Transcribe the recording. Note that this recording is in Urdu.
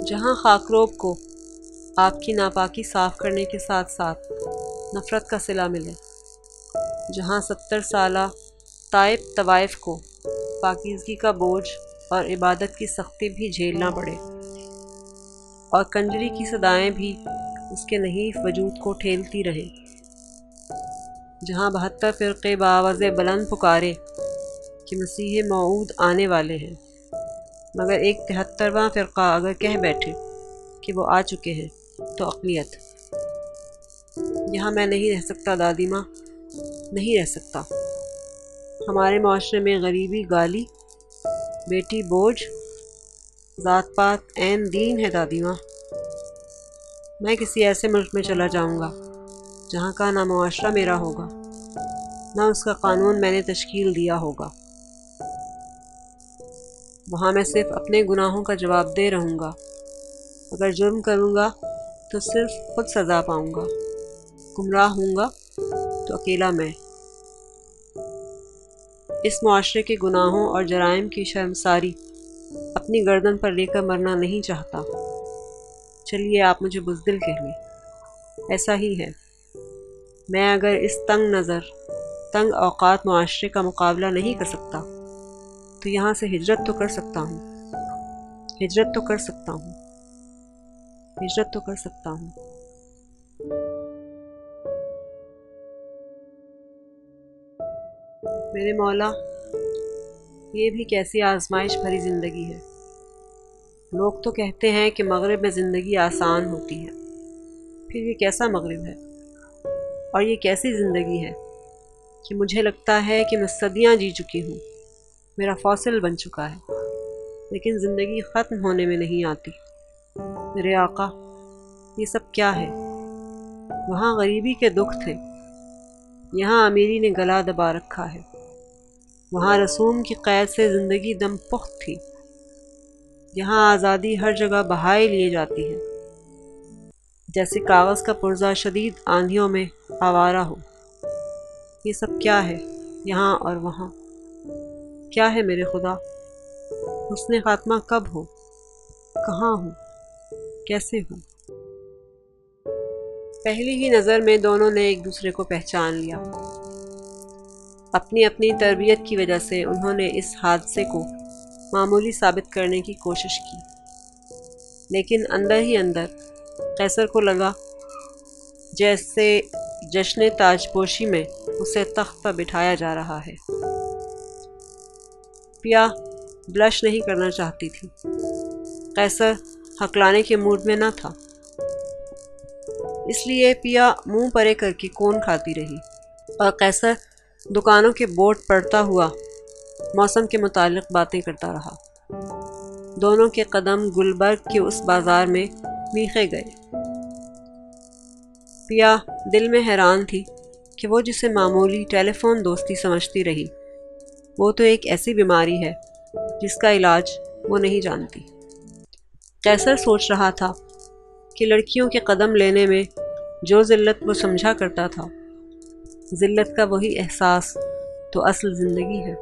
جہاں خاکروب کو آپ کی ناپاکی صاف کرنے کے ساتھ ساتھ نفرت کا صلہ ملے، جہاں 70 سالہ تائب طوائف کو پاکیزگی کا بوجھ اور عبادت کی سختی بھی جھیلنا پڑے، اور کنجری کی صدائیں بھی اس کے نحیف وجود کو ٹھیلتی رہیں، جہاں 72 فرقے بآواز بلند پکارے کہ مسیح موعود آنے والے ہیں، مگر ایک 73واں فرقہ اگر کہہ بیٹھے کہ وہ آ چکے ہیں تو اقلیت۔ یہاں میں نہیں رہ سکتا دادی ماں، نہیں رہ سکتا۔ ہمارے معاشرے میں غریبی گالی، بیٹی بوجھ، ذات پات عین دین ہے دادی ماں۔ میں کسی ایسے ملک میں چلا جاؤں گا جہاں کا نہ معاشرہ میرا ہوگا، نہ اس کا قانون میں نے تشکیل دیا ہوگا۔ وہاں میں صرف اپنے گناہوں کا جواب دہ رہوں گا۔ اگر جرم کروں گا تو صرف خود سزا پاؤں گا، گمراہ ہوں گا تو اکیلا میں۔ اس معاشرے کے گناہوں اور جرائم کی شرمساری اپنی گردن پر لے کر مرنا نہیں چاہتا۔ چلیے آپ مجھے بزدل کہہ لیں، ایسا ہی ہے۔ میں اگر اس تنگ نظر، تنگ اوقات معاشرے کا مقابلہ نہیں کر سکتا تو یہاں سے ہجرت تو کر سکتا ہوں، ہجرت تو کر سکتا ہوں، ہجرت تو کر سکتا ہوں۔ میرے مولا، یہ بھی کیسی آزمائش بھری زندگی ہے۔ لوگ تو کہتے ہیں کہ مغرب میں زندگی آسان ہوتی ہے، پھر یہ کیسا مغرب ہے، اور یہ کیسی زندگی ہے کہ مجھے لگتا ہے کہ میں صدیاں جی چکی ہوں، میرا فاصل بن چکا ہے، لیکن زندگی ختم ہونے میں نہیں آتی۔ میرے آقا، یہ سب کیا ہے؟ وہاں غریبی کے دکھ تھے، یہاں امیری نے گلا دبا رکھا ہے۔ وہاں رسوم کی قید سے زندگی دم پخت تھی، یہاں آزادی ہر جگہ بہائے لیے جاتی ہے، جیسے کاغذ کا پرزہ شدید آندھیوں میں آوارہ ہو۔ یہ سب کیا ہے یہاں اور وہاں؟ کیا ہے میرے خدا؟ حسن خاتمہ کب ہو؟ کہاں ہو؟ کیسے ہو؟ پہلی ہی نظر میں دونوں نے ایک دوسرے کو پہچان لیا۔ اپنی اپنی تربیت کی وجہ سے انہوں نے اس حادثے کو معمولی ثابت کرنے کی کوشش کی، لیکن اندر ہی اندر قیصر کو لگا جیسے جشن تاج پوشی میں اسے تخت پر بٹھایا جا رہا ہے۔ پیا بلش نہیں کرنا چاہتی تھی، قیصر ہکلانے کے موڈ میں نہ تھا، اس لیے پیا منہ پرے کر کے کون کھاتی رہی، اور قیصر دکانوں کے بورڈ پڑھتا ہوا موسم کے متعلق باتیں کرتا رہا۔ دونوں کے قدم گلبرگ کے اس بازار میں میخے گئے۔ پیا دل میں حیران تھی کہ وہ جسے معمولی ٹیلی فون دوستی سمجھتی رہی، وہ تو ایک ایسی بیماری ہے جس کا علاج وہ نہیں جانتی۔ قیصر سوچ رہا تھا کہ لڑکیوں کے قدم لینے میں جو ذلت وہ سمجھا کرتا تھا، ذلت کا وہی احساس تو اصل زندگی ہے۔